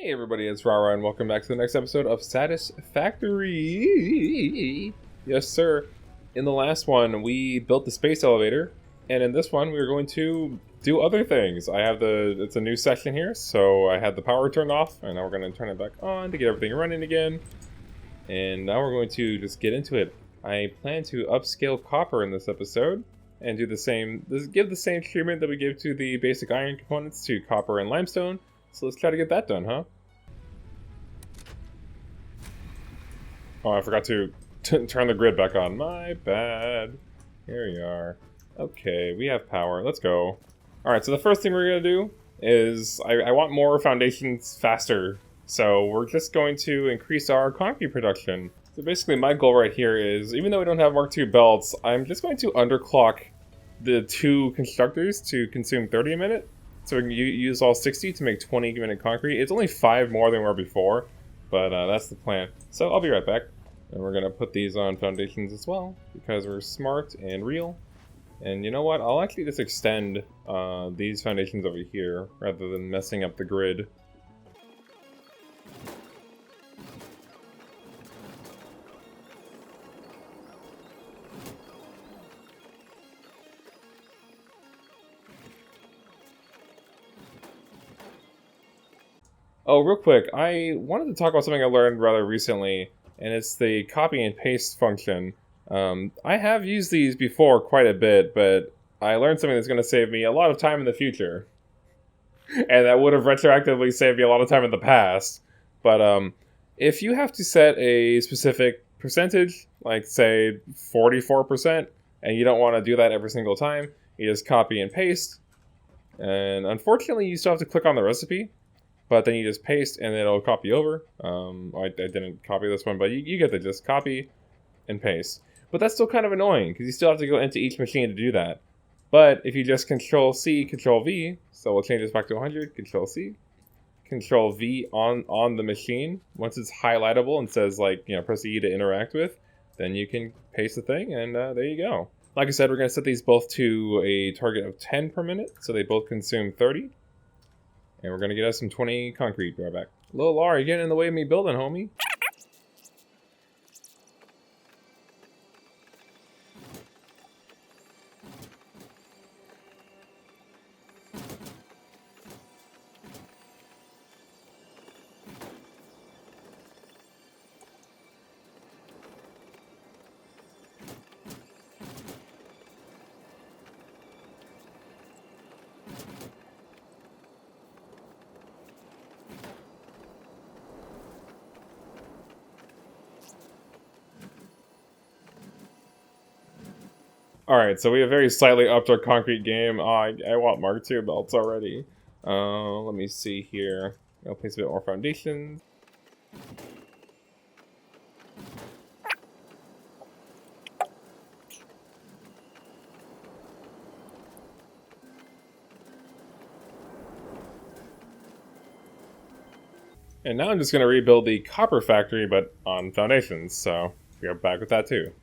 Hey everybody, it's Rara and welcome back to the next episode of Satisfactory. Yes sir. In the last one we built the space elevator, and in this one we're going to do other things. It's a new section here, so I had the power turned off and now we're going to turn it back on to get everything running again. And now we're going to just get into it. I plan to upscale copper in this episode and give the same treatment that we give to the basic iron components to copper and limestone. So let's try to get that done, huh? Oh, I forgot to turn the grid back on. My bad. Here we are. Okay, we have power. Let's go. Alright, so the first thing we're going to do is I want more foundations faster. So we're just going to increase our concrete production. So basically my goal right here is, even though we don't have Mark II belts, I'm just going to underclock the two constructors to consume 30 a minute. So we can use all 60 to make 20-minute concrete. It's only 5 more than we were before, but that's the plan. So I'll be right back. And we're going to put these on foundations as well, because we're smart and real. And you know what? I'll actually just extend these foundations over here, rather than messing up the grid. Oh, real quick, I wanted to talk about something I learned rather recently, and it's the copy and paste function. I have used these before quite a bit, but I learned something that's going to save me a lot of time in the future. And that would have retroactively saved me a lot of time in the past. But if you have to set a specific percentage, like say 44%, and you don't want to do that every single time, you just copy and paste. And unfortunately, you still have to click on the recipe. But then you just paste and it'll copy over. I didn't copy this one, but you get to just copy and paste. But that's still kind of annoying because you still have to go into each machine to do that. But if you just Control-C, Control-V, so we'll change this back to 100, Control-C, Control-V on the machine. Once it's highlightable and says, like, press E to interact with, then you can paste the thing and there you go. Like I said, we're going to set these both to a target of 10 per minute, so they both consume 30. And we're going to get us some 20 concrete. Be right back. Little Laura, you getting in the way of me building, homie? Alright, so we have very slightly upped our concrete game. Oh, I want Mark II belts already. Let me see here. I'll place a bit more foundations. And now I'm just going to rebuild the copper factory, but on foundations, so we're back with that too.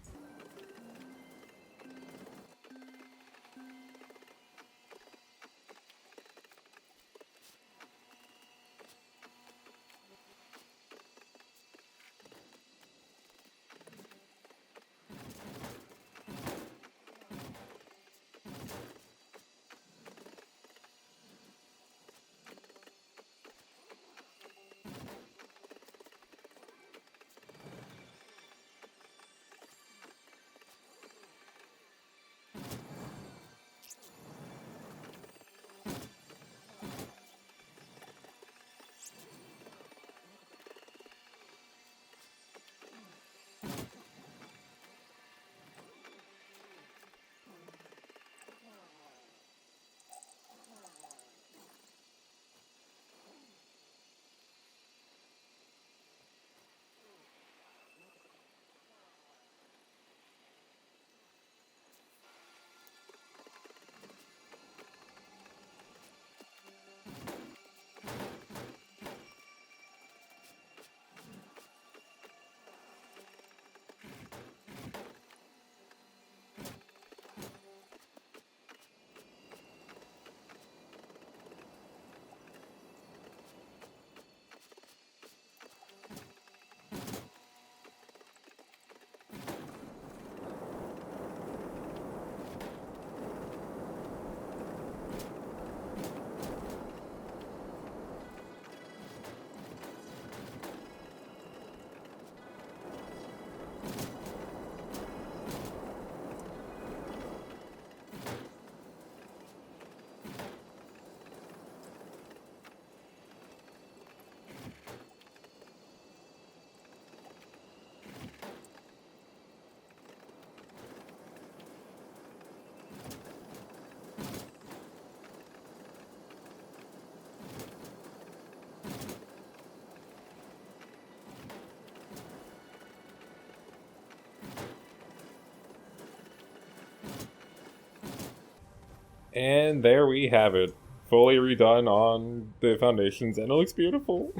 And there we have it. Fully redone on the foundations, and it looks beautiful.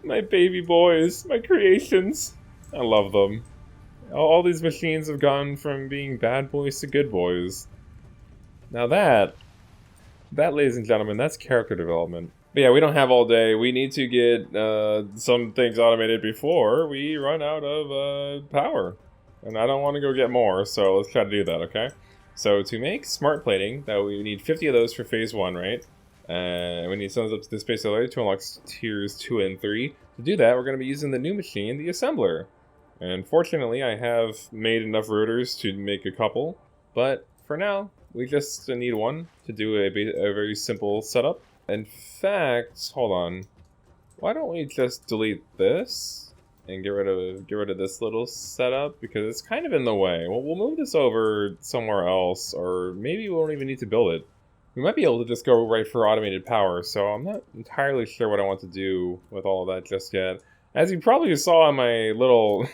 My baby boys, my creations. I love them. All these machines have gone from being bad boys to good boys. Now that, ladies and gentlemen, that's character development. But yeah, we don't have all day. We need to get some things automated before we run out of power. And I don't want to go get more, so let's try to do that, okay? So to make smart plating, that we need 50 of those for phase 1, right? We need some up to this space already to unlock tiers 2 and 3. To do that, we're going to be using the new machine, the assembler. And fortunately, I have made enough rotors to make a couple. But for now, we just need one to do a very simple setup. In fact, hold on. Why don't we just delete this and get rid of this little setup, because it's kind of in the way. Well, we'll move this over somewhere else, or maybe we won't even need to build it. We might be able to just go right for automated power, so I'm not entirely sure what I want to do with all of that just yet. As you probably saw in my little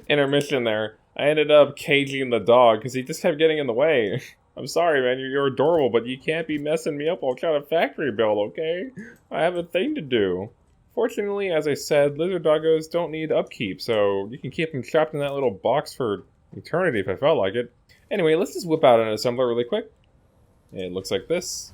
intermission there, I ended up caging the dog because he just kept getting in the way. I'm sorry, man, you're adorable, but you can't be messing me up while trying to factory build, okay? I have a thing to do. Fortunately, as I said, lizard doggos don't need upkeep, so you can keep them trapped in that little box for eternity if I felt like it. Anyway, let's just whip out an assembler really quick. It looks like this.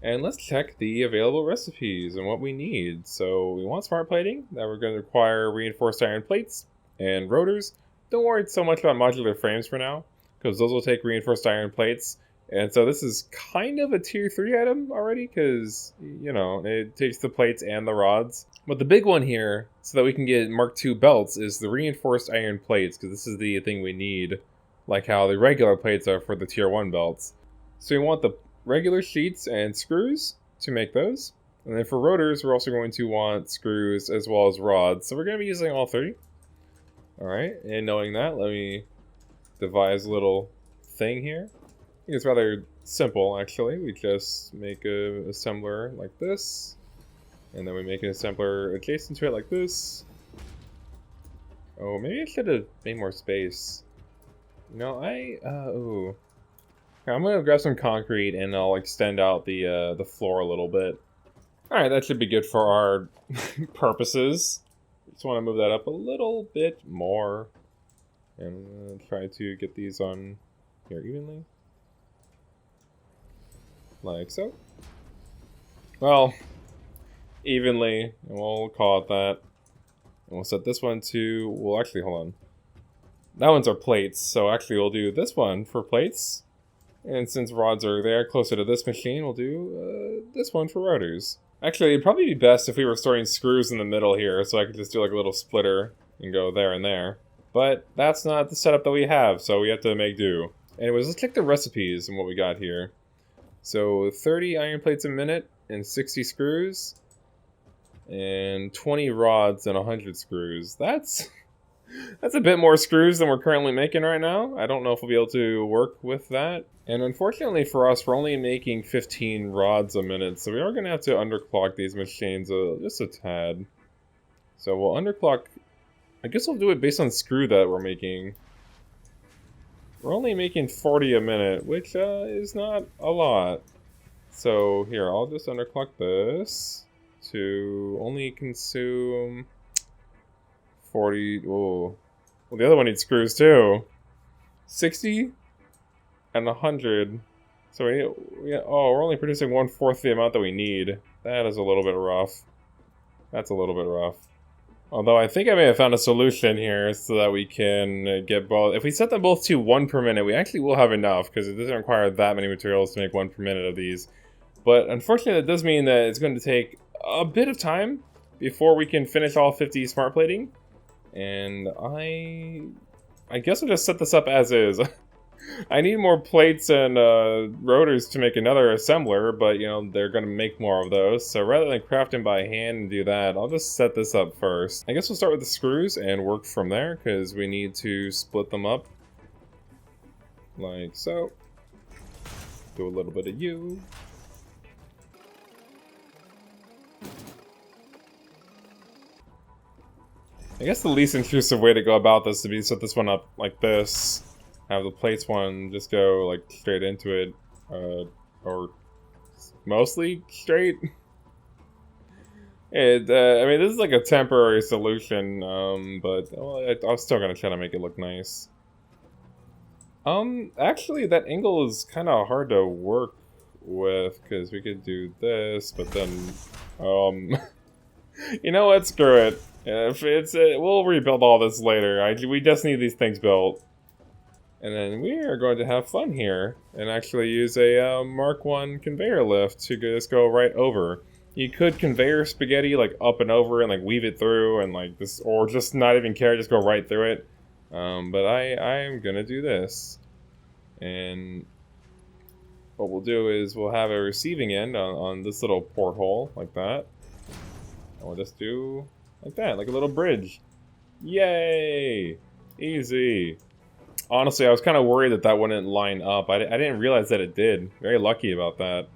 And let's check the available recipes and what we need. So we want smart plating, that we're going to require reinforced iron plates and rotors. Don't worry so much about modular frames for now, because those will take reinforced iron plates. And so this is kind of a tier 3 item already, because, you know, it takes the plates and the rods. But the big one here, so that we can get Mark II belts, is the reinforced iron plates, because this is the thing we need, like how the regular plates are for the tier 1 belts. So we want the regular sheets and screws to make those. And then for rotors, we're also going to want screws as well as rods. So we're going to be using all 3. Alright, and knowing that, let me devise a little thing here. I think it's rather simple, actually. We just make a assembler like this, and then we make an assembler adjacent to it like this. Oh, maybe I should have made more space. You know, ooh. I'm gonna grab some concrete and I'll extend out the floor a little bit. Alright, that should be good for our purposes. Just want to move that up a little bit more. And try to get these on here evenly. Like so. Well, evenly, and we'll call it that. And we'll set this one to, well actually, hold on. That one's our plates, so actually we'll do this one for plates. And since rods are there closer to this machine, we'll do this one for rotors. Actually, it'd probably be best if we were storing screws in the middle here, so I could just do like a little splitter and go there and there. But that's not the setup that we have, so we have to make do. Anyways, let's check the recipes and what we got here. So 30 iron plates a minute and 60 screws. And 20 rods and 100 screws. That's a bit more screws than we're currently making right now. I don't know if we'll be able to work with that. And unfortunately for us, we're only making 15 rods a minute, so we are going to have to underclock these machines just a tad. So we'll underclock. I guess we'll do it based on screw that we're making. We're only making 40 a minute, which is not a lot. So here, I'll just underclock this to only consume 40. Whoa. Well, the other one needs screws too. 60 and 100. So we're only producing 1/4 the amount that we need. That is a little bit rough. That's a little bit rough. Although I think I may have found a solution here so that we can get both. If we set them both to 1 per minute, we actually will have enough because it doesn't require that many materials to make 1 per minute of these. But unfortunately, that does mean that it's going to take a bit of time before we can finish all 50 smart plating. And I guess I'll just set this up as is. I need more plates and rotors to make another assembler, but you know, they're going to make more of those. So rather than craft them by hand and do that, I'll just set this up first. I guess we'll start with the screws and work from there, because we need to split them up. Like so. Do a little bit of you. I guess the least intrusive way to go about this would be to set this one up like this. have the plates one just go like straight into it, or mostly straight. I mean, this is like a temporary solution, but well, I'm still gonna try to make it look nice. Actually, that angle is kind of hard to work with because we could do this, but then, um, you know what? Screw it. If it's, we'll rebuild all this later. We just need these things built. And then we are going to have fun here and actually use a Mark 1 conveyor lift to just go right over. You could conveyor spaghetti like up and over and like weave it through and like this, or just not even care, just go right through it. But I'm gonna do this. And what we'll do is we'll have a receiving end on this little porthole like that. And we'll just do like that, like a little bridge. Yay! Easy. Honestly, I was kind of worried that that wouldn't line up. I didn't realize that it did. Very lucky about that.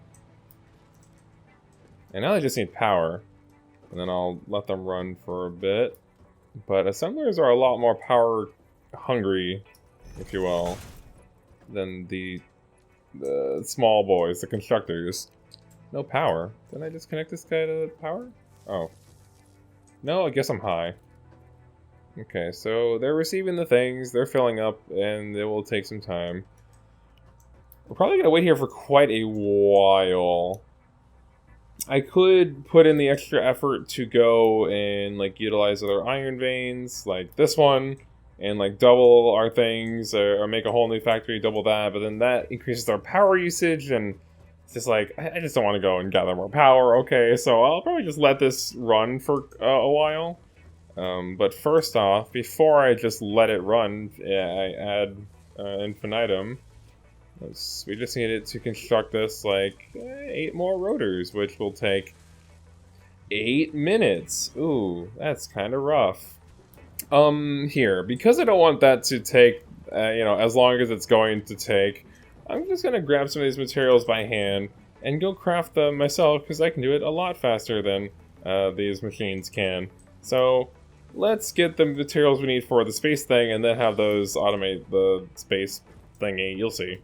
And now I just need power. And then I'll let them run for a bit. But assemblers are a lot more power hungry, if you will, than the small boys, the constructors. No power. Didn't I just connect this guy to power? Oh. No, I guess I'm high. Okay, so they're receiving the things, they're filling up, and it will take some time. We're probably going to wait here for quite a while. I could put in the extra effort to go and like utilize other iron veins, like this one, and like double our things, or make a whole new factory, double that, but then that increases our power usage, and it's just like, I just don't want to go and gather more power. Okay, so I'll probably just let this run for a while. But first off, before I just let it run, I add infinitum. We just needed to construct this like 8 more rotors, which will take 8 minutes. Ooh, that's kind of rough. Here, because I don't want that to take, you know, as long as it's going to take, I'm just gonna grab some of these materials by hand and go craft them myself, because I can do it a lot faster than these machines can. So let's get the materials we need for the space thing, and then have those automate the space thingy. You'll see.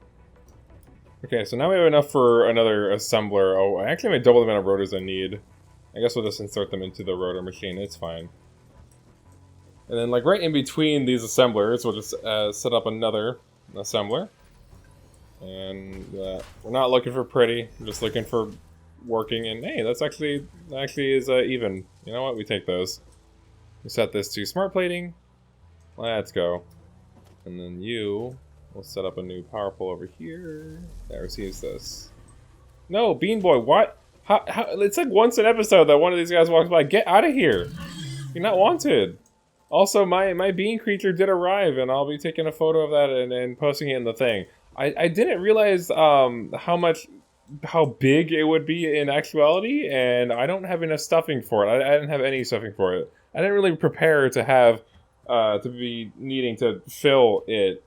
Okay, so now we have enough for another assembler. Oh, I actually made double the amount of rotors I need. I guess we'll just insert them into the rotor machine. It's fine. And then, like, right in between these assemblers, we'll just set up another assembler. And we're not looking for pretty. We're just looking for working. And hey, that's actually is even. You know what? We take those. We set this to smart plating. Let's go. And then we'll set up a new power pole over here that receives this. No, Bean Boy, what? How, it's like once an episode that one of these guys walks by. Get out of here. You're not wanted. Also, my bean creature did arrive, and I'll be taking a photo of that and posting it in the thing. I didn't realize how big it would be in actuality, and I don't have enough stuffing for it. I didn't have any stuffing for it. I didn't really prepare to have, to be needing to fill it.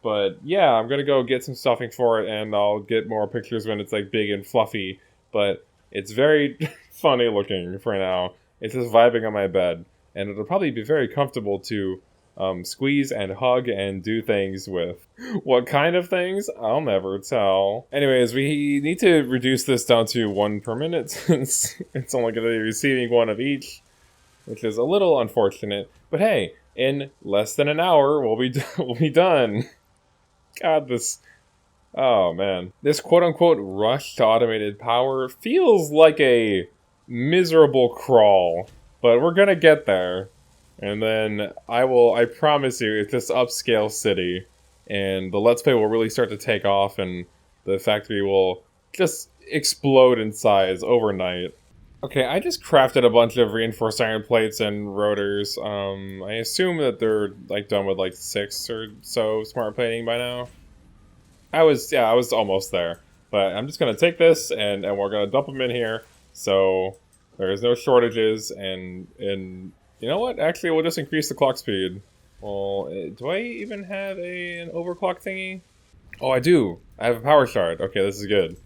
But yeah, I'm gonna go get some stuffing for it, and I'll get more pictures when it's like big and fluffy. But it's very funny looking for now. It's just vibing on my bed, and it'll probably be very comfortable to squeeze and hug and do things with. What kind of things? I'll never tell. Anyways, we need to reduce this down to 1 per minute since it's only going to be receiving 1 of each, which is a little unfortunate. But hey, in less than an hour, we'll be done. God, oh man. This quote-unquote rush to automated power feels like a miserable crawl, but we're gonna get there. And then I promise you, it's this upscale city, and the Let's Play will really start to take off, and the factory will just explode in size overnight. Okay, I just crafted a bunch of reinforced iron plates and rotors. I assume that they're like done with like 6 or so smart plating by now. I was almost there. But I'm just gonna take this and we're gonna dump them in here, so there's no shortages. And you know what? Actually, we'll just increase the clock speed. Well, do I even have an overclock thingy? Oh, I do. I have a power shard. Okay, this is good.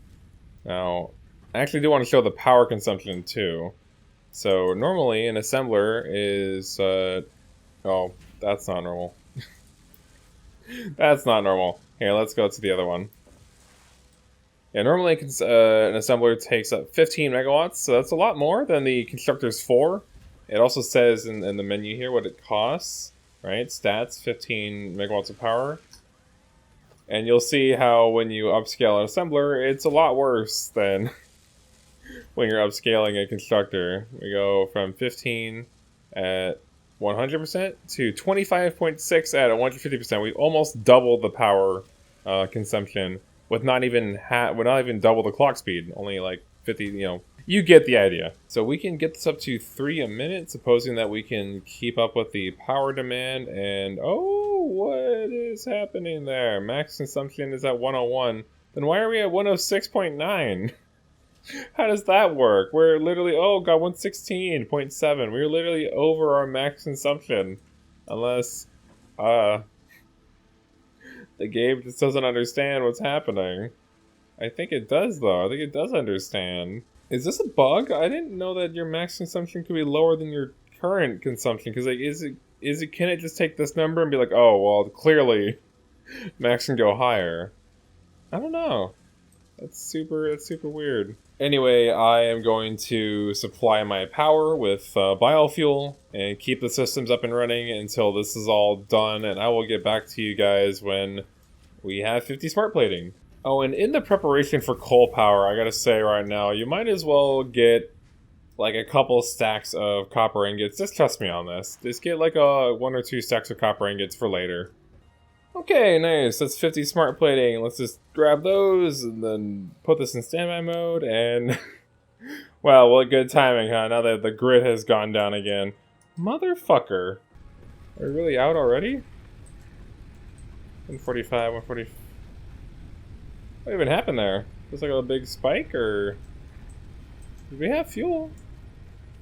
Now, I actually do want to show the power consumption too. So normally an assembler is oh, that's not normal. That's not normal. Here, let's go to the other one. Yeah, normally an assembler takes up 15 megawatts, so that's a lot more than the constructor's 4. It also says in the menu here what it costs, right? Stats, 15 megawatts of power. And you'll see how when you upscale an assembler, it's a lot worse than when you're upscaling a constructor. We go from 15 at 100% to 25.6 at 150%. We almost doubled the power consumption with not even double the clock speed. Only like 50. You get the idea. So we can get this up to 3 a minute, supposing that we can keep up with the power demand. And oh, what is happening there? Max consumption is at 101. Then why are we at 106.9? How does that work? We're literally, oh god, 116.7. We're literally over our max consumption. Unless, the game just doesn't understand what's happening. I think it does, though. I think it does understand. Is this a bug? I didn't know that your max consumption could be lower than your current consumption. Because, like, can it just take this number and be like, oh, well, clearly, max can go higher? I don't know. That's super weird. Anyway, I am going to supply my power with biofuel and keep the systems up and running until this is all done, and I will get back to you guys when we have 50 smart plating. Oh, and in the preparation for coal power, I gotta say right now, you might as well get like a couple stacks of copper ingots. Just trust me on this. Just get like 1 or 2 stacks of copper ingots for later. Okay, nice. That's 50 smart plating. Let's just grab those and then put this in standby mode and... Wow, what good timing, huh? Now that the grid has gone down again. Motherfucker. Are we really out already? 145, 140... What even happened there? Just like a big spike, or... Did we have fuel?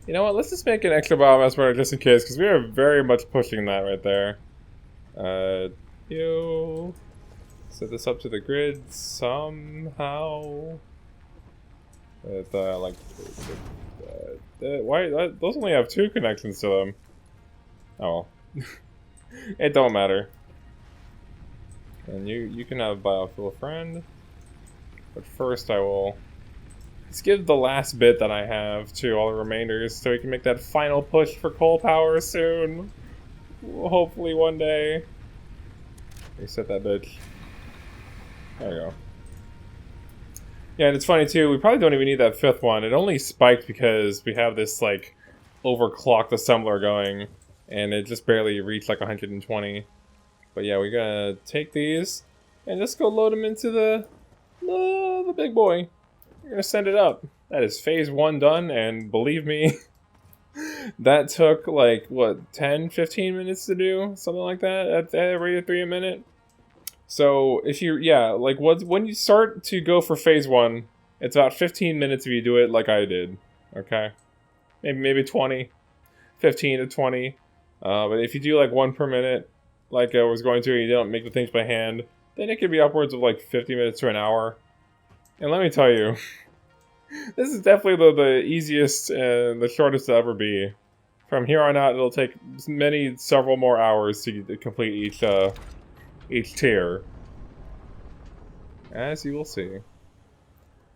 You know what, let's just make an extra biomass burner just in case, because we are very much pushing that right there. You set this up to the grid somehow. Why those only have 2 connections to them? Oh, well. It don't matter. And you can have biofuel friend, but first I will let's give the last bit that I have to all the remainders so we can make that final push for coal power soon. Hopefully one day. Reset that bitch. There we go. Yeah, and it's funny too, we probably don't even need that 5th one. It only spiked because we have this, like, overclocked assembler going, and it just barely reached, like, 120. But yeah, we're gonna take these, and just go load them into the big boy. We're gonna send it up. That is phase 1 done, and believe me, that took, like, what, 10, 15 minutes to do? Something like that, at the rate of 3 a minute? So, if you, yeah, like, when you start to go for phase 1, it's about 15 minutes if you do it like I did, okay? Maybe 20, 15 to 20. But if you do, like, 1 per minute, like I was going to, and you don't make the things by hand, then it could be upwards of, like, 50 minutes to an hour. And let me tell you, this is definitely the easiest and the shortest to ever be. From here on out, it'll take several more hours to complete each tier. As you will see.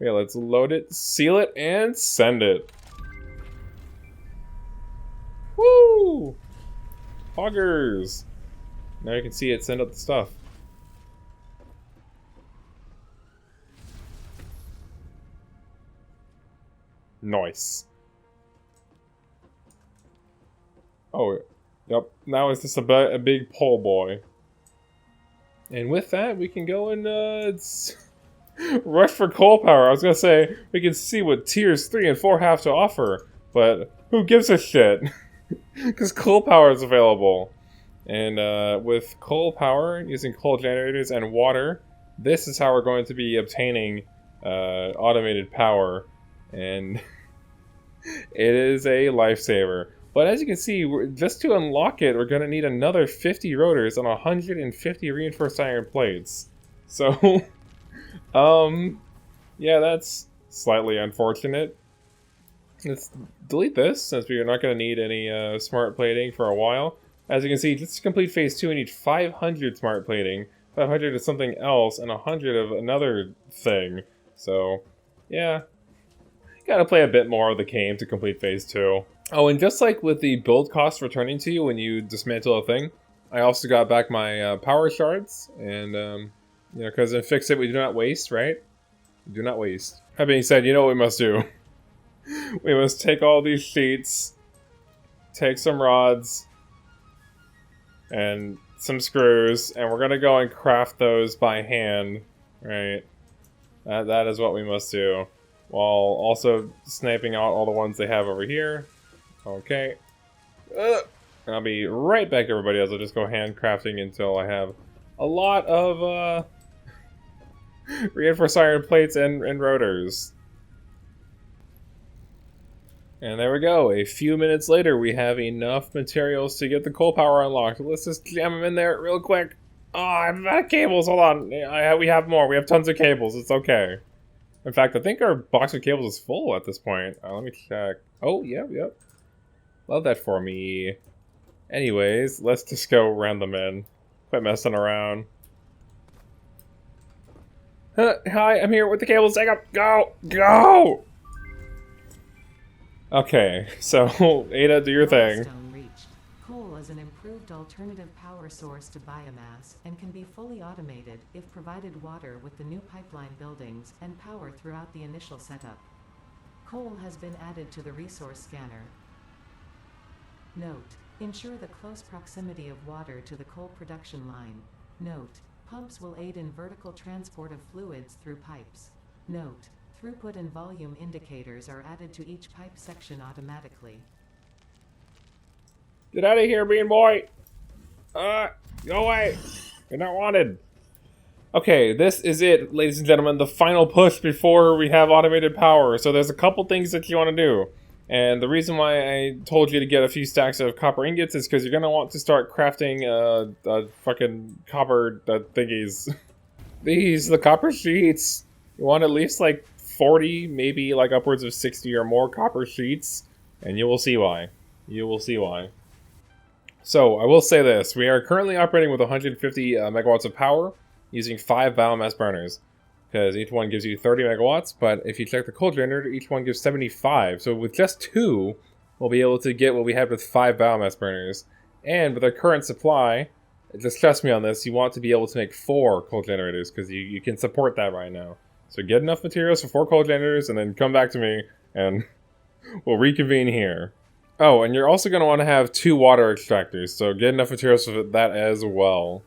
Okay, let's load it, seal it, and send it. Woo! Hoggers! Now you can see it send up the stuff. Nice. Oh, yep. Now it's just a big pole boy. And with that, we can go and rush for coal power. I was gonna say, we can see what tiers 3 and 4 have to offer, but who gives a shit? Because coal power is available. And with coal power, using coal generators and water, this is how we're going to be obtaining automated power. And it is a lifesaver. But as you can see, just to unlock it, we're going to need another 50 rotors and 150 reinforced iron plates. So, yeah, that's slightly unfortunate. Let's delete this, since we're not going to need any smart plating for a while. As you can see, just to complete phase 2, we need 500 smart plating, 500 of something else, and 100 of another thing. So, yeah. Gotta play a bit more of the game to complete phase 2. Oh, and just like with the build cost returning to you when you dismantle a thing, I also got back my power shards, and, you know, because in Fix It, we do not waste, right? We do not waste. That being said, you know what we must do? We must take all these sheets, take some rods, and some screws, and we're gonna go and craft those by hand, right? That is what we must do. While also sniping out all the ones they have over here. Okay. And I'll be right back, everybody, as I'll just go handcrafting until I have a lot of reinforced iron plates and rotors. And there we go. A few minutes later, we have enough materials to get the coal power unlocked. Let's just jam them in there real quick. Oh, I'm out of cables. Hold on. We have more. We have tons of cables. It's okay. In fact, I think our box of cables is full at this point. Let me check. Oh, yep. Love that for me. Anyways, let's just go round them in. Quit messing around. Hi, I'm here with the cables. Take up. Go! Go! Okay, so Ada, do your thing. Milestone reached. Coal is an improved alternative power source to biomass and can be fully automated if provided water with the new pipeline buildings and power throughout the initial setup. Coal has been added to the resource scanner. Note: ensure the close proximity of water to the coal production line. Note: pumps will aid in vertical transport of fluids through pipes. Note: throughput and volume indicators are added to each pipe section automatically. Get out of here, bean boy! Go away! You're not wanted. Okay, this is it, ladies and gentlemen, the final push before we have automated power. So there's a couple things that you want to do. And the reason why I told you to get a few stacks of copper ingots is because you're going to want to start crafting fucking copper thingies. The copper sheets. You want at least like 40, maybe like upwards of 60 or more copper sheets, and you will see why. You will see why. So, I will say this. We are currently operating with 150 megawatts of power, using 5 biomass burners, because each one gives you 30 megawatts, but if you check the coal generator, each one gives 75. So with just 2, we'll be able to get what we had with 5 biomass burners. And with our current supply, just trust me on this, you want to be able to make 4 coal generators, because you can support that right now. So get enough materials for 4 coal generators, and then come back to me, and we'll reconvene here. Oh, and you're also going to want to have 2 water extractors, so get enough materials for that as well.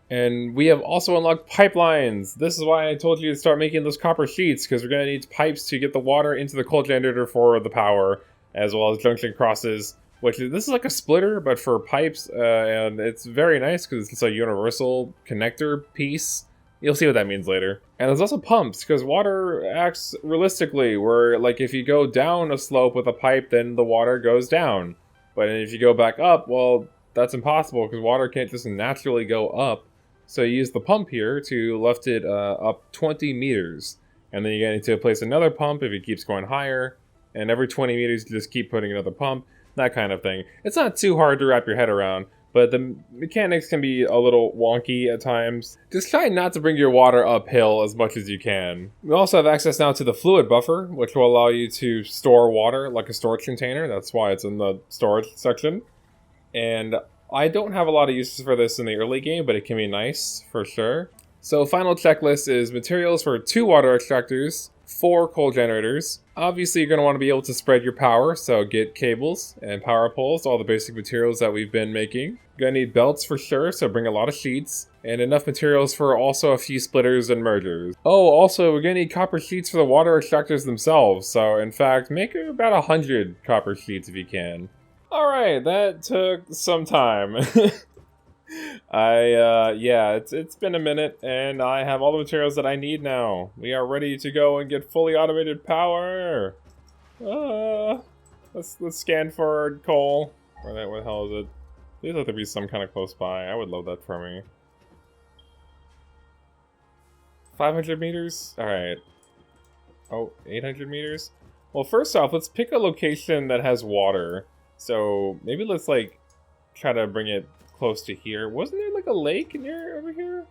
And we have also unlocked pipelines. This is why I told you to start making those copper sheets, because we're going to need pipes to get the water into the coal generator for the power, as well as junction crosses, which this is like a splitter, but for pipes, and it's very nice because it's a universal connector piece. You'll see what that means later. And there's also pumps, because water acts realistically, where like if you go down a slope with a pipe, then the water goes down. But if you go back up, well, that's impossible, because water can't just naturally go up. So you use the pump here to lift it up 20 meters. And then you need to place another pump if it keeps going higher. And every 20 meters, you just keep putting another pump. That kind of thing. It's not too hard to wrap your head around, but the mechanics can be a little wonky at times. Just try not to bring your water uphill as much as you can. We also have access now to the fluid buffer, which will allow you to store water like a storage container. That's why it's in the storage section. And I don't have a lot of uses for this in the early game, but it can be nice for sure. So final checklist is materials for 2 water extractors, 4 coal generators. Obviously, you're going to want to be able to spread your power, so get cables and power poles, all the basic materials that we've been making. You're going to need belts for sure, so bring a lot of sheets, and enough materials for also a few splitters and mergers. Oh, also, we're going to need copper sheets for the water extractors themselves, so in fact, make about 100 copper sheets if you can. Alright, that took some time. Yeah, it's been a minute, and I have all the materials that I need now. We are ready to go and get fully automated power. Let's scan for coal. Where the hell is it? There's have to be some kind of close by. I would love that for me. 500 meters? Alright. Oh, 800 meters? Well, first off, let's pick a location that has water. So, maybe let's, like, try to bring it close to here. Wasn't there like a lake near over here?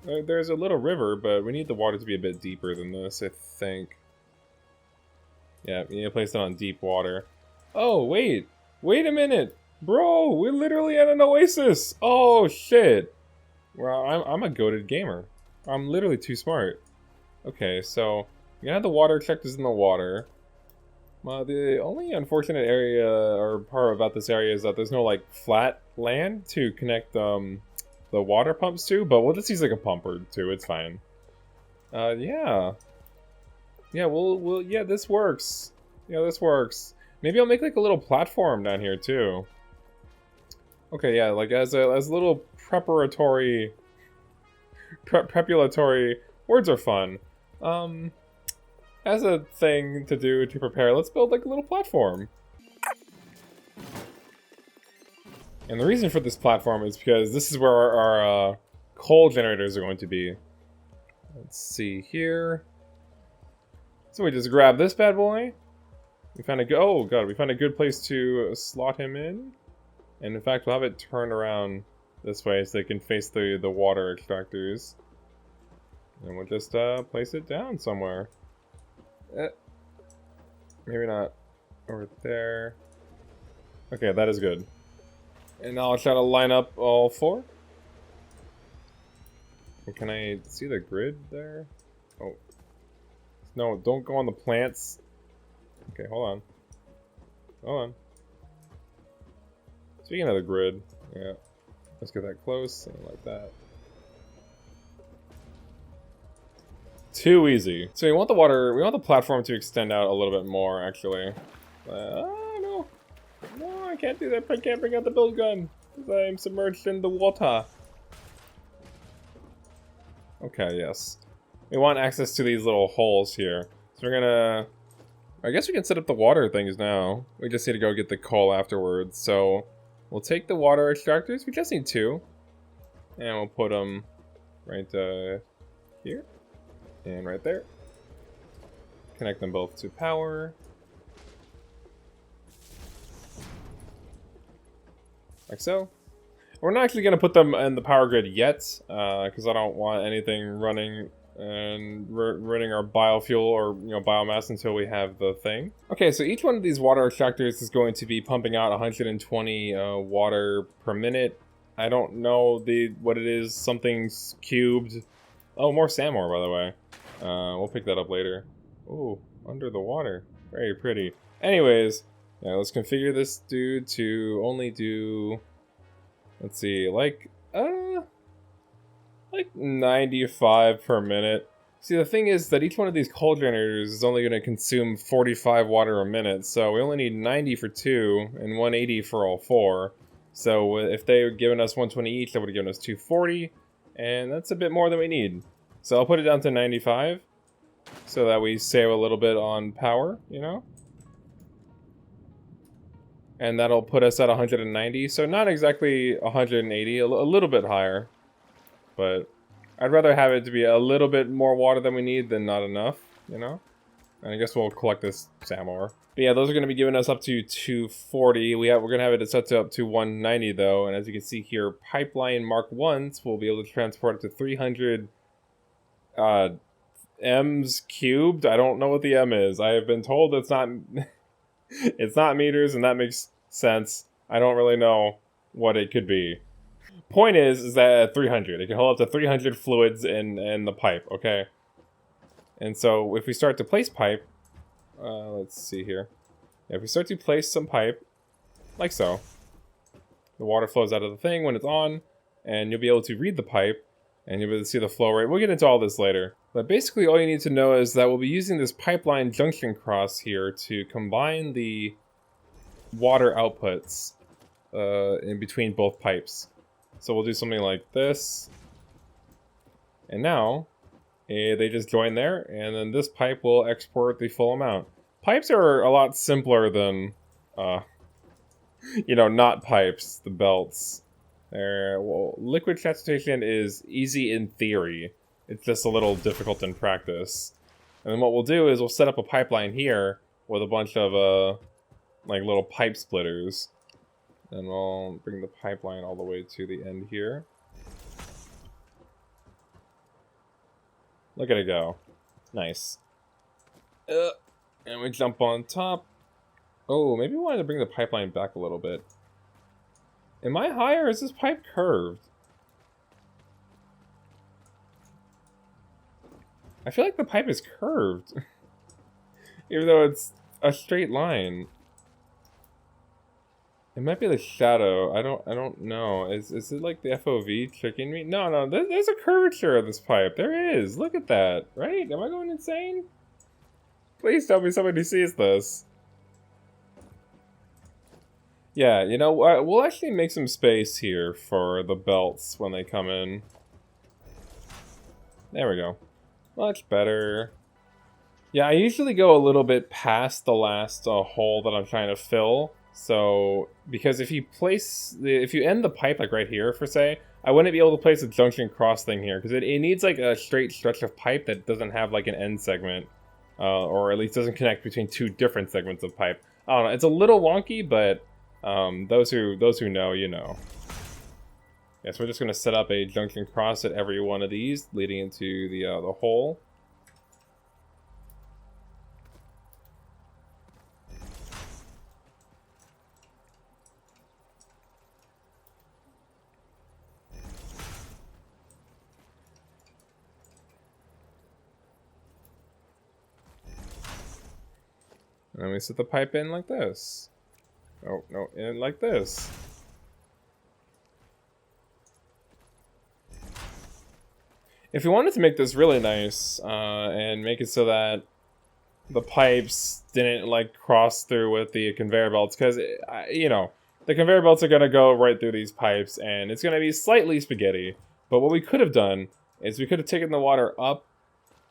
There's a little river, but we need the water to be a bit deeper than this, I think. Yeah, we need to place it on deep water. Oh, wait. Wait a minute. Bro, we're literally at an oasis. Oh, shit. Well, I'm a goated gamer. I'm literally too smart. Okay, so you have the water collectors in the water. The only unfortunate area or part about this area is that there's no like flat land to connect the water pumps to, but we'll just use like a pump or two. It's fine. Yeah, yeah, this works. Yeah, this works. Maybe I'll make like a little platform down here too. Okay, yeah, like as a little preparatory, prepulatory. Words are fun. As a thing to do to prepare, let's build like a little platform. And the reason for this platform is because this is where our coal generators are going to be. Let's see here. So we just grab this bad boy. We found a oh god, we found a good place to slot him in. And in fact, we'll have it turned around this way so they can face the water extractors. And we'll just place it down somewhere. Maybe not over there. Okay, that is good. And now I'll try to line up all four. Can I see the grid there? Oh. No, don't go on the plants. Okay, hold on. Hold on. Speaking of the grid, yeah. Let's get that close, like that. Too easy. So we want the platform to extend out a little bit more, actually. No. No, I can't do that. I can't bring out the build gun. Because I'm submerged in the water. Okay, yes. We want access to these little holes here. So we're gonna... I guess we can set up the water things now. We just need to go get the coal afterwards. So we'll take the water extractors. We just need 2. And we'll put them right here. And right there. Connect them both to power. Like so. We're not actually going to put them in the power grid yet, because I don't want anything running and running our biofuel or biomass until we have the thing. Okay, so each one of these water extractors is going to be pumping out 120 water per minute. I don't know what it is. Something's cubed. Oh, more sand ore, by the way. We'll pick that up later. Ooh, under the water. Very pretty. Anyways, yeah, let's configure this dude to only do... Let's see, like 95 per minute. See, the thing is that each one of these coal generators is only going to consume 45 water a minute, so we only need 90 for 2 and 180 for all 4. So if they had given us 120 each, that would have given us 240, and that's a bit more than we need. So I'll put it down to 95, so that we save a little bit on power, And that'll put us at 190, so not exactly 180, a little bit higher. But I'd rather have it to be a little bit more water than we need than not enough, And I guess we'll collect this sand ore. But yeah, those are going to be giving us up to 240. We're going to have it set to up to 190 though, and as you can see here, pipeline Mark 1s will be able to transport up to 300 M's cubed. I don't know what the M is. I have been told it's not it's not meters, and that makes sense. I don't really know what it could be. Point is that at 300, it can hold up to 300 fluids in the pipe, okay? And so if we start to place pipe, let's see here. If we start to place some pipe, like so, the water flows out of the thing when it's on, and you'll be able to read the pipe, and you'll be able to see the flow rate. We'll get into all this later. But basically all you need to know is that we'll be using this pipeline junction cross here to combine the water outputs in between both pipes. So we'll do something like this. And now, they just join there, and then this pipe will export the full amount. Pipes are a lot simpler than, not pipes, the belts. Well, liquid transportation is easy in theory. It's just a little difficult in practice. And then what we'll do is we'll set up a pipeline here with a bunch of, little pipe splitters. Then we'll bring the pipeline all the way to the end here. Look at it go. Nice. And we jump on top. Oh, maybe we wanted to bring the pipeline back a little bit. Am I high or is this pipe curved? I feel like the pipe is curved. Even though it's a straight line. It might be the shadow. I don't know. Is it like the FOV tricking me? No, there's a curvature of this pipe. There is. Look at that. Right? Am I going insane? Please tell me somebody sees this. Yeah, you know, we'll actually make some space here for the belts when they come in. There we go. Much better. Yeah, I usually go a little bit past the last hole that I'm trying to fill. So, because if you end the pipe like right here, for say, I wouldn't be able to place a junction cross thing here, because it needs like a straight stretch of pipe that doesn't have like an end segment, or at least doesn't connect between two different segments of pipe. I don't know, it's a little wonky, but those who know, you know. Yeah, so we're just gonna set up a junction cross at every one of these, leading into the hole. And then we set the pipe in like this. Oh, no, in like this. If you wanted to make this really nice, and make it so that the pipes didn't, like, cross through with the conveyor belts, because, you know, the conveyor belts are going to go right through these pipes, and it's going to be slightly spaghetti. But what we could have done is we could have taken the water up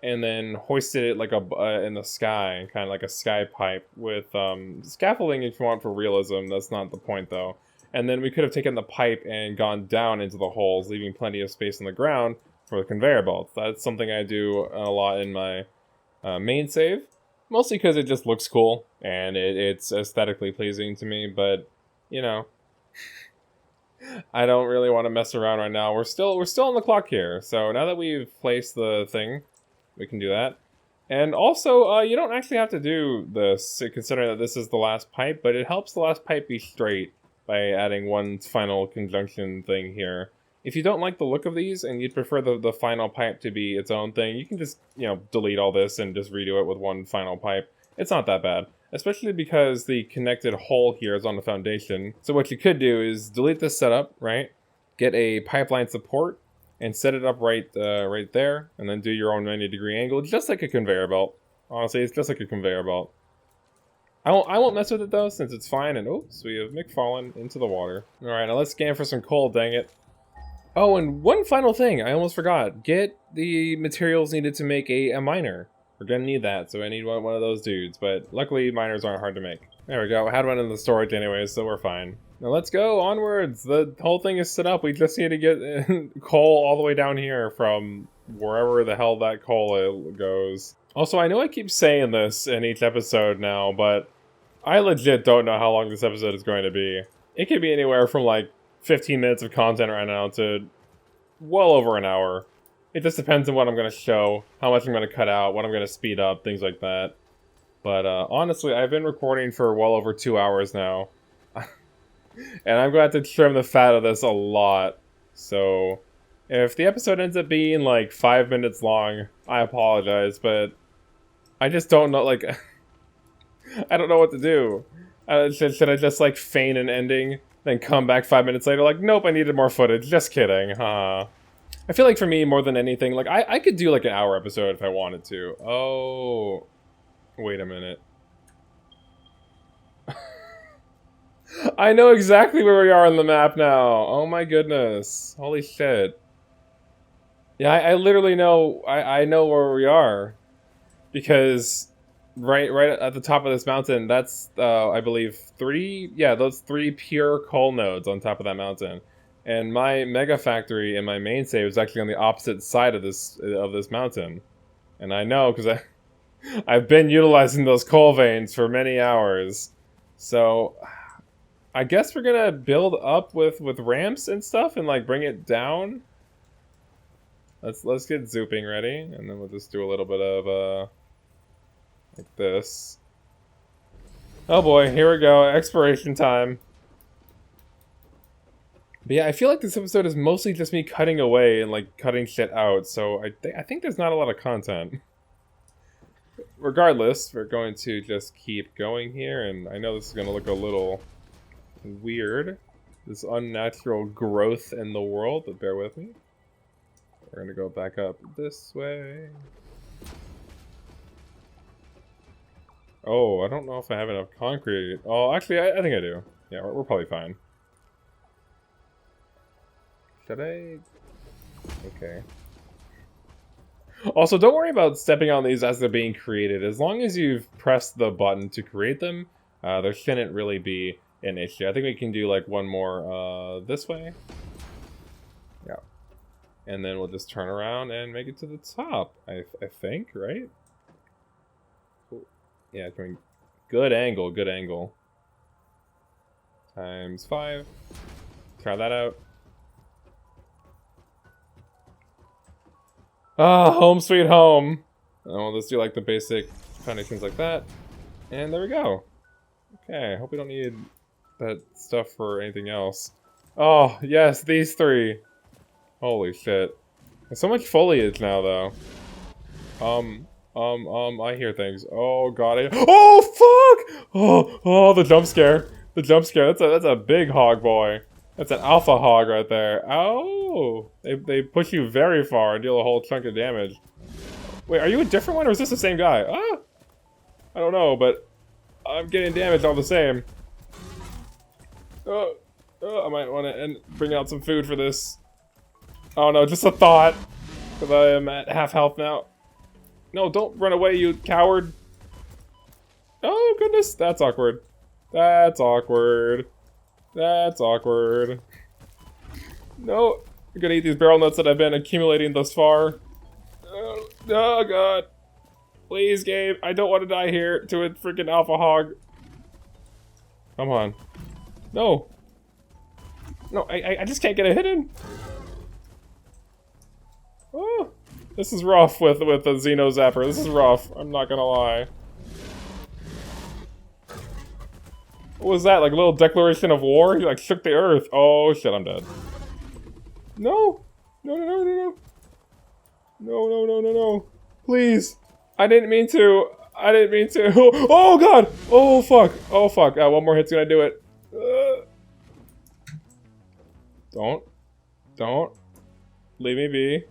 and then hoisted it like in the sky, kind of like a sky pipe with scaffolding if you want for realism. That's not the point though. And then we could have taken the pipe and gone down into the holes, leaving plenty of space on the ground for the conveyor belts. That's something I do a lot in my main save, mostly because it just looks cool and it's aesthetically pleasing to me. But you know, I don't really want to mess around right now. We're still on the clock here. So now that we've placed the thing, we can do that. And also, you don't actually have to do this, considering that this is the last pipe, but it helps the last pipe be straight by adding one final conjunction thing here. If you don't like the look of these, and you'd prefer the final pipe to be its own thing, you can just, you know, delete all this and just redo it with one final pipe. It's not that bad, especially because the connected hole here is on the foundation. So what you could do is delete this setup, right? Get a pipeline support, and set it up right there, and then do your own 90-degree angle, just like a conveyor belt. Honestly, it's just like a conveyor belt. I won't mess with it though, since it's fine, and oops, we have Mick fallen into the water. Alright, now let's scan for some coal, dang it. Oh, and one final thing, I almost forgot. Get the materials needed to make a miner. We're gonna need that, so I need one of those dudes, but luckily miners aren't hard to make. There we go, I had one in the storage anyway, so we're fine. Now let's go onwards. The whole thing is set up. We just need to get coal all the way down here from wherever the hell that coal goes. Also, I know I keep saying this in each episode now, but I legit don't know how long this episode is going to be. It could be anywhere from like 15 minutes of content right now to well over an hour. It just depends on what I'm going to show, how much I'm going to cut out, what I'm going to speed up, things like that. But honestly, I've been recording for well over 2 hours now. And I'm going to have to trim the fat of this a lot. So, if the episode ends up being like 5 minutes long, I apologize, but I just don't know, like, I don't know what to do. Should I just, like, feign an ending, then come back 5 minutes later, like, nope, I needed more footage, just kidding, huh? I feel like for me, more than anything, like, I could do, like, an hour episode if I wanted to. Oh, wait a minute. I know exactly where we are on the map now. Oh my goodness. Holy shit. Yeah, I literally know, I know where we are. Because right at the top of this mountain, that's, I believe, those three pure coal nodes on top of that mountain. And my mega factory in my main save is actually on the opposite side of this mountain. And I know, because I've been utilizing those coal veins for many hours. So I guess we're gonna build up with ramps and stuff and like bring it down. Let's get zooping ready, and then we'll just do a little bit of like this. Oh boy, here we go, exploration time. But yeah, I feel like this episode is mostly just me cutting away and like cutting shit out, so I think there's not a lot of content. Regardless, we're going to just keep going here, and I know this is going to look a little weird. This unnatural growth in the world, but bear with me. We're going to go back up this way. Oh, I don't know if I have enough concrete. Oh, actually, I think I do. Yeah, we're probably fine. Should I? Okay. Also, don't worry about stepping on these as they're being created. As long as you've pressed the button to create them, there shouldn't really be an issue. I think we can do like one more this way. Yeah. And then we'll just turn around and make it to the top, I think, right? Cool. Yeah, going good angle, good angle. Times 5. Try that out. Ah, home sweet home. Oh, let's do like the basic foundations like that. And there we go. Okay, hope we don't need that stuff for anything else. Oh, yes, these 3. Holy shit. There's so much foliage now, though. I hear things. Oh, God. Oh, fuck! Oh, the jump scare. The jump scare. That's a big hog, boy. That's an alpha hog right there. Oh! They push you very far and deal a whole chunk of damage. Wait, are you a different one or is this the same guy? Ah! I don't know, but I'm getting damage all the same. I might want to bring out some food for this. Oh no, just a thought. Because I am at half health now. No, don't run away, you coward. Oh goodness, that's awkward. That's awkward. That's awkward. No, I'm gonna eat these barrel nuts that I've been accumulating thus far. Oh god. Please, game. I don't want to die here to a freaking alpha hog. Come on. No. No, I just can't get a hit in. Oh, this is rough with the Xeno Zapper. This is rough. I'm not gonna lie. What was that? Like a little declaration of war? He like shook the earth. Oh shit, I'm dead. No! No, no, no, no, no. No, no, no, no, no. Please. I didn't mean to. I didn't mean to. Oh god! Oh fuck. Oh fuck. One more hit's gonna do it. Don't. Leave me be.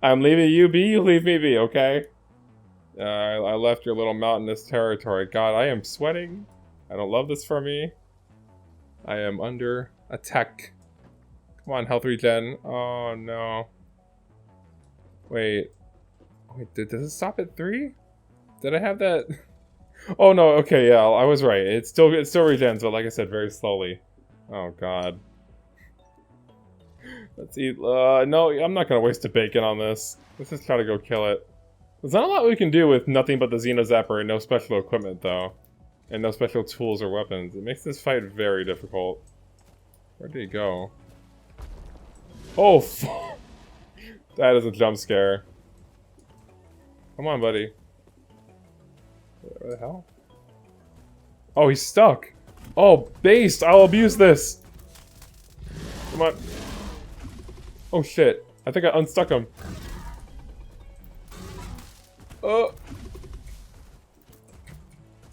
I'm leaving you be, you leave me be, okay? I left your little mountainous territory. God, I am sweating. I don't love this for me. I am under attack. Come on, health regen. Oh, no. Wait, does it stop at 3? Did I have that? Oh, no, okay, yeah, I was right. It still regens, but like I said, very slowly. Oh, God. Let's eat. No, I'm not gonna waste a bacon on this. Let's just try to go kill it. There's not a lot we can do with nothing but the Xeno Zapper and no special equipment, though. And no special tools or weapons. It makes this fight very difficult. Where did he go? Oh, fuck. That is a jump scare. Come on, buddy. Where the hell? Oh, he's stuck. Oh, based. I'll abuse this. Come on. Oh shit, I think I unstuck him. Come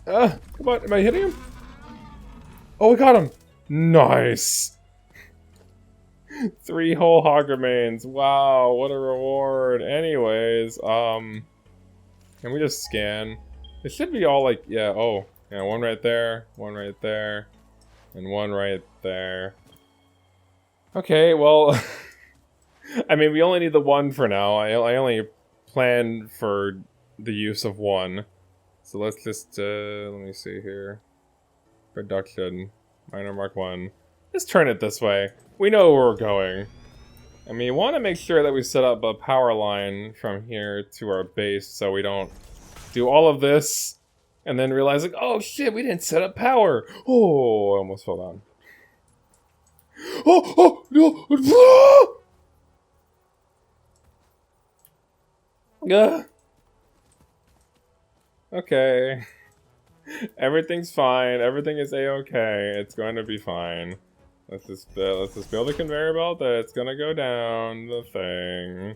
on, am I hitting him? Oh, we got him! Nice! 3 whole hog remains. Wow, what a reward. Anyways, can we just scan? It should be all like, yeah, oh. Yeah, one right there, and one right there. Okay, well... I mean, we only need the 1 for now. I only plan for the use of 1. So let's just, let me see here. Production. Minor Mark 1. Let's turn it this way. We know where we're going. I mean, we want to make sure that we set up a power line from here to our base so we don't do all of this And then realize, like, oh shit, we didn't set up power. Oh, I almost fell down. Oh, no. Okay. Everything's fine. Everything is a-okay. It's going to be fine. Let's just build a conveyor belt that's gonna go down the thing.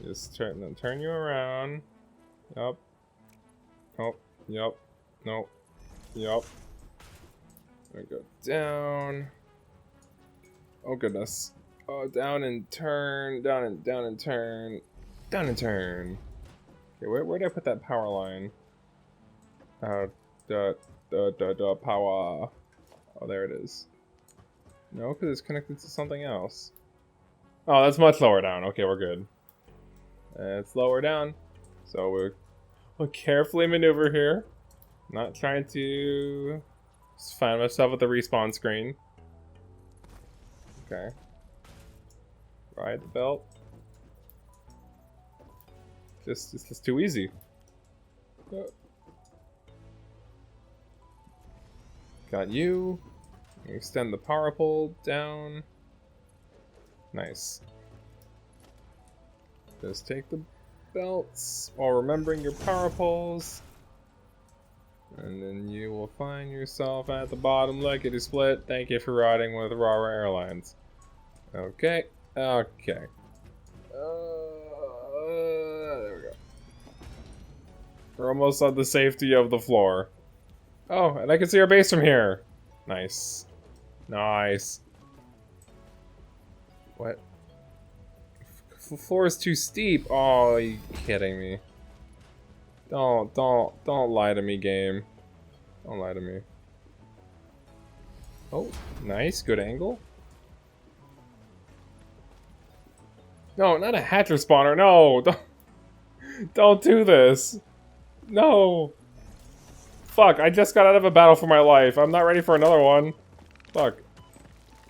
Just turn you around. Yup. Oh, yup. Nope. Yup. Gonna go down. Oh goodness. Oh, down and turn. Down and turn. Down and turn. Okay, where did I put that power line? Power. Oh, there it is. No, because it's connected to something else. Oh, that's much lower down. Okay, we're good. It's lower down. So we'll carefully maneuver here. Not trying to just find myself at the respawn screen. Okay. Ride the belt. It's just too easy. Got you. Extend the power pole down. Nice. Just take the belts while remembering your power poles. And then you will find yourself at the bottom lickety split. Thank you for riding with Rara Airlines. Okay. Okay. There we go. We're almost on the safety of the floor. Oh, and I can see our base from here. Nice. Nice. What? The floor is too steep. Oh, are you kidding me? Don't lie to me, game. Don't lie to me. Oh, nice. Good angle. No, not a hatcher spawner. No, don't do this. No. Fuck, I just got out of a battle for my life. I'm not ready for another one. Fuck.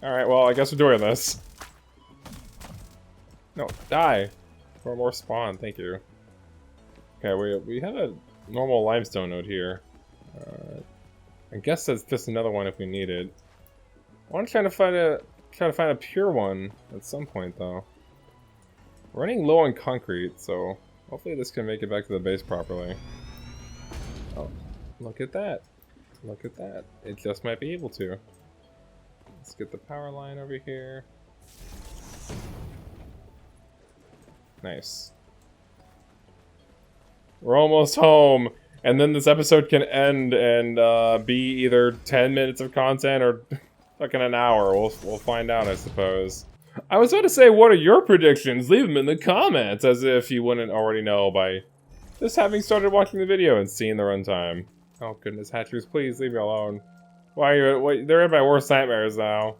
Alright, well, I guess we're doing this. No, die. For more spawn, thank you. Okay, we have a normal limestone node here. I guess that's just another one if we need it. I want to try to find a pure one at some point, though. We're running low on concrete, so hopefully this can make it back to the base properly. Oh, look at that. Look at that. It just might be able to. Let's get the power line over here. Nice. We're almost home, and then this episode can end and be either 10 minutes of content or fucking an hour. We'll find out, I suppose. I was about to say, what are your predictions? Leave them in the comments, as if you wouldn't already know by just having started watching the video and seeing the runtime. Oh goodness, hatchers, please leave me alone. Why are you? They're in my worst nightmares now.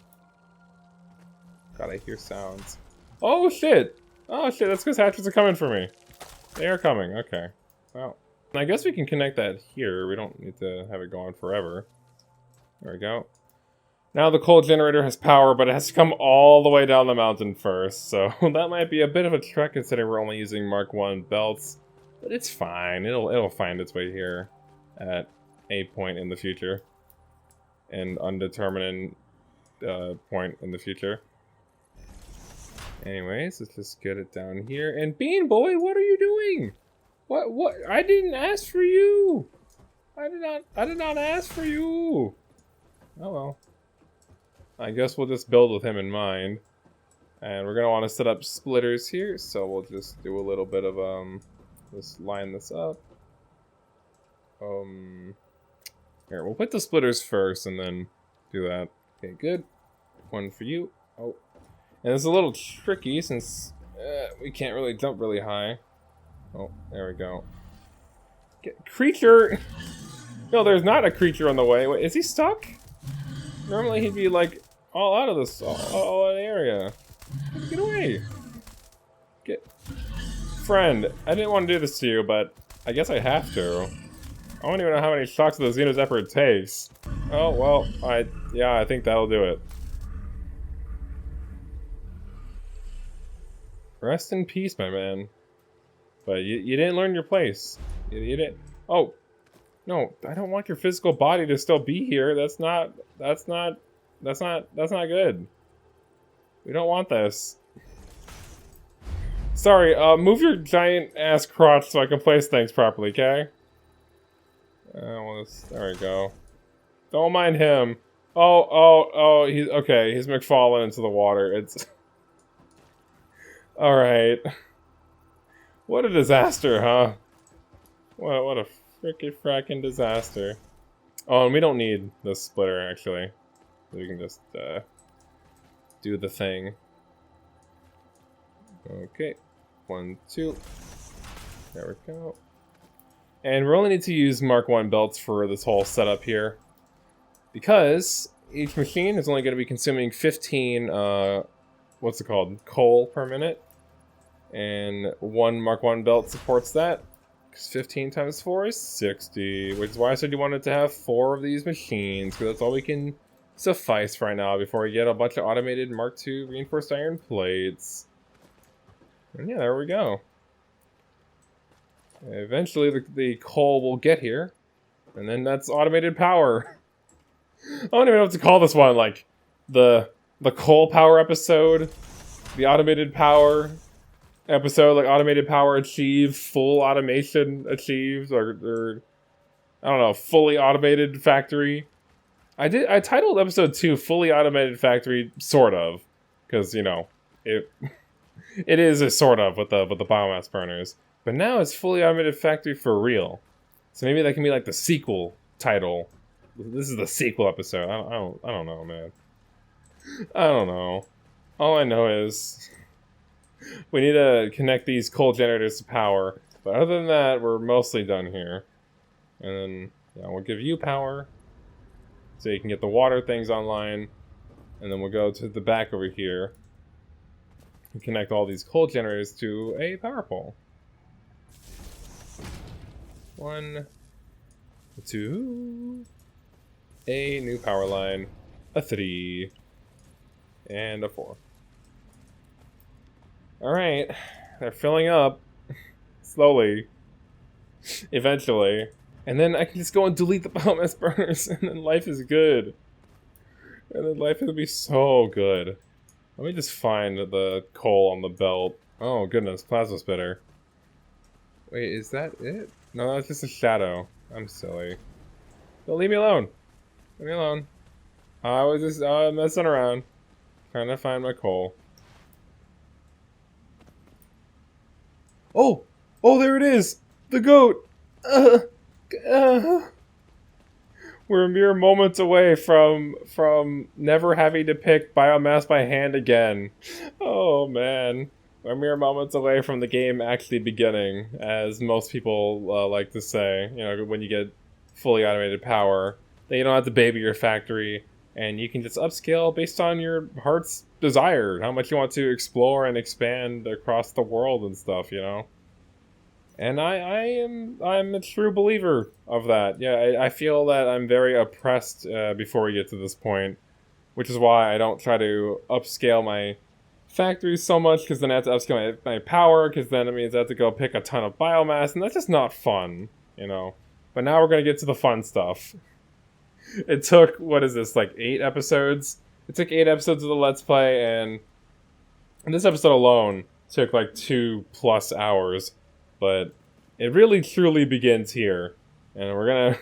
God, I hear sounds. Oh shit! Oh shit! That's because hatchers are coming for me. They are coming. Okay. Well, I guess we can connect that here. We don't need to have it go on forever. There we go. Now the coal generator has power, but it has to come all the way down the mountain first. So that might be a bit of a trek considering we're only using Mark 1 belts. But it's fine. It'll find its way here at a point in the future. An undetermined point in the future. Anyways, let's just get it down here. And Bean Boy, what are you doing? What? I didn't ask for you. I did not ask for you. Oh well. I guess we'll just build with him in mind. And we're gonna want to set up splitters here, so we'll just do a little bit of just line this up. Here, we'll put the splitters first and then do that. Okay, good. One for you. Oh. And it's a little tricky since we can't really jump really high. Oh, there we go. Creature! No, there's not a creature on the way. Wait, is he stuck? Normally he'd be like all out of this, all out of the area. Get away! Friend, I didn't want to do this to you, but I guess I have to. I don't even know how many shocks of the Xeno Zephyr it takes. Oh, well, yeah, I think that'll do it. Rest in peace, my man. But you didn't learn your place. You didn't. Oh, No, I don't want your physical body to still be here. That's not good. We don't want this. Sorry, move your giant ass crotch so I can place things properly, okay? There we go. Don't mind him. Oh, he's okay. He's McFallen into the water. It's all right. What a disaster, huh? What a frickin' disaster. Oh, and we don't need this splitter actually. We can just do the thing. Okay, 1, 2. There we go. And we only need to use Mark 1 belts for this whole setup here, because each machine is only going to be consuming 15, what's it called? Coal per minute. And one Mark 1 belt supports that. Because 15 times 4 is 60, which is why I said you wanted to have 4 of these machines, because that's all we can suffice right now before we get a bunch of automated Mark 2 reinforced iron plates. And yeah, there we go. Eventually the coal will get here, and then that's automated power. I don't even know what to call this one, like the coal power episode, the automated power episode, like automated power achieved, full automation achieved, or I don't know, fully automated factory. I titled episode 2 fully automated factory, sort of, because you know it is a sort of with the biomass burners. But now it's fully automated factory for real. So maybe that can be like the sequel title. This is the sequel episode. I don't know, man. I don't know. All I know is we need to connect these coal generators to power. But other than that, we're mostly done here. And then yeah, we'll give you power so you can get the water things online. And then we'll go to the back over here and connect all these coal generators to a power pole. 1, 2, a new power line, a 3, and a 4. Alright, they're filling up, slowly, eventually, and then I can just go and delete the biomass burners, and then life is good. And then life will be so good. Let me just find the coal on the belt. Oh goodness, plasma spitter. Wait, is that it? No, that's just a shadow. I'm silly. Don't leave me alone. Leave me alone. I was just messing around. Trying to find my coal. Oh! Oh, there it is! The goat! We're mere moments away from never having to pick biomass by hand again. Oh, man. We're mere moments away from the game actually beginning, as most people like to say. You know, when you get fully automated power, then you don't have to baby your factory, and you can just upscale based on your heart's desire, how much you want to explore and expand across the world and stuff, you know? And I'm a true believer of that. Yeah, I feel that I'm very oppressed before we get to this point, which is why I don't try to upscale my factories so much, because then I have to upscale my power, because then it means I have to go pick a ton of biomass, and that's just not fun, you know. But now we're gonna get to the fun stuff. It took, what is this, like 8 episodes? It took 8 episodes of the Let's Play, and this episode alone took like 2+ hours. But it really truly begins here, and we're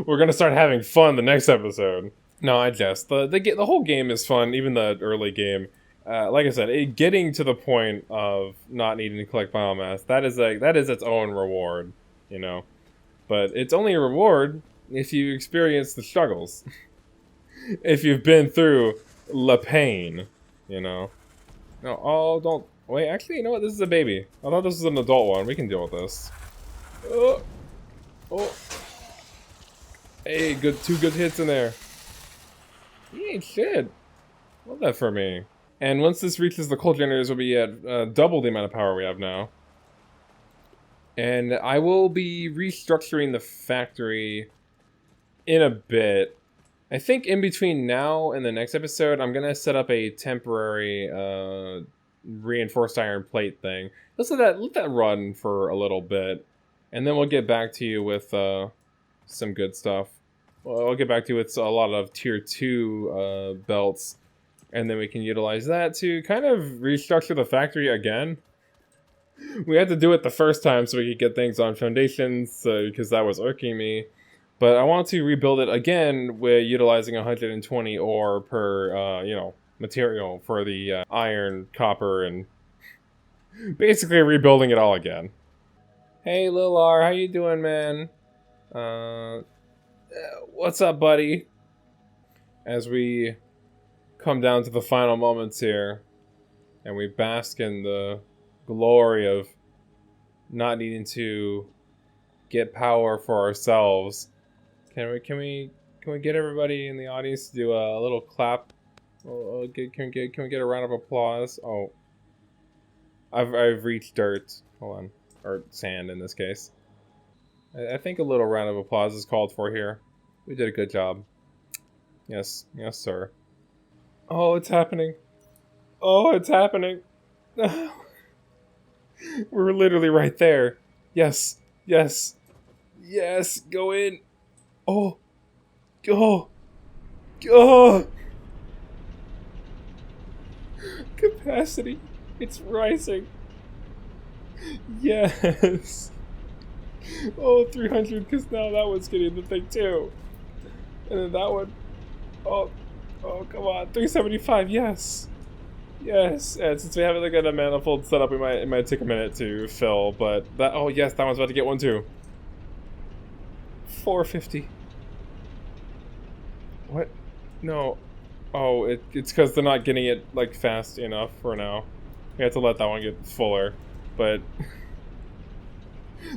gonna start having fun the next episode. No, I jest. The whole game is fun, even the early game. Like I said, getting to the point of not needing to collect biomass, that is its own reward, you know. But it's only a reward if you experience the struggles, if you've been through the pain, you know. No, oh, don't wait. Actually, you know what? This is a baby. I thought this was an adult one. We can deal with this. Oh, hey, two good hits in there. He ain't shit. Love that for me. And once this reaches the coal generators, we'll be at double the amount of power we have now. And I will be restructuring the factory in a bit. I think in between now and the next episode, I'm gonna set up a temporary reinforced iron plate thing. Let's let that run for a little bit, and then we'll get back to you with some good stuff. Well, I'll get back to it's a lot of tier 2 belts, and then we can utilize that to kind of restructure the factory again. We had to do it the first time so we could get things on foundations, because that was irking me. But I want to rebuild it again with utilizing 120 ore per, material for the iron, copper, and basically rebuilding it all again. Hey, Lilar, how you doing, man? What's up, buddy? As we come down to the final moments here, and we bask in the glory of not needing to get power for ourselves. Can we get everybody in the audience to do a little clap? Can we get a round of applause? Oh, I've reached dirt. Hold on, or sand in this case. I think a little round of applause is called for here. We did a good job. Yes, sir. Oh, it's happening. Oh, it's happening. We're literally right there. Yes. Go in. Oh. Capacity. It's rising. Yes. Oh, 300, because now that one's getting the thing too. And then that one. Oh, come on. 375, yes. And since we haven't got a manifold set up, it might take a minute to fill, but that, oh yes, that one's about to get one too. 450. What? No. Oh, it's because they're not getting it, like, fast enough for now. We have to let that one get fuller, but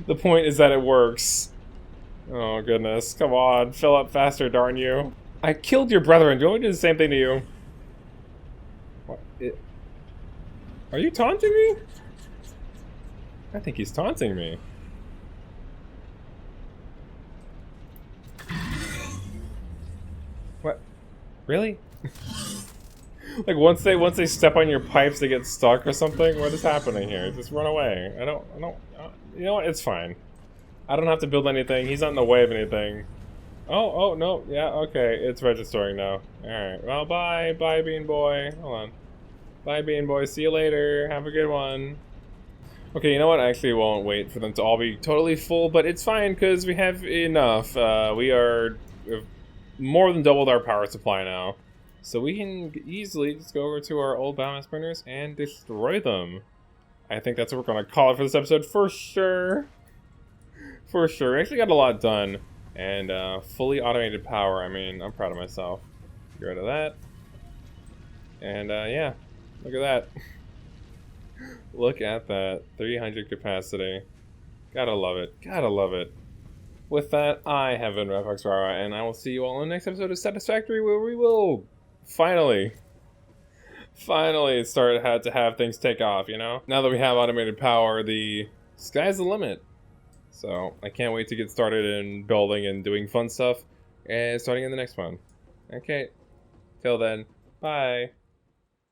the point is that it works. Oh goodness, come on, fill up faster, darn you. I killed your brethren, do you want me to do the same thing to you? What? Are you taunting me? I think he's taunting me. What? Really? Like once they step on your pipes, they get stuck or something? What is happening here? Just run away. I don't, you know what? It's fine. I don't have to build anything. He's not in the way of anything. Oh, no. Yeah, okay. It's registering now. Alright. Well, bye, Bean Boy. Hold on. Bye, Bean Boy. See you later. Have a good one. Okay, you know what? I actually won't wait for them to all be totally full, but it's fine because we have enough. We've more than doubled our power supply now. So we can easily just go over to our old biomass burners and destroy them. I think that's what we're going to call it for this episode for sure. For sure. We actually got a lot done. And fully automated power. I mean, I'm proud of myself. Get rid of that. And yeah, look at that. Look at that. 300 capacity. Gotta love it. Gotta love it. With that, I have been Rara, and I will see you all in the next episode of Satisfactory, where we will finally start to have things take off, you know? Now that we have automated power, the sky's the limit. So, I can't wait to get started in building and doing fun stuff, and starting in the next one. Okay, till then, bye.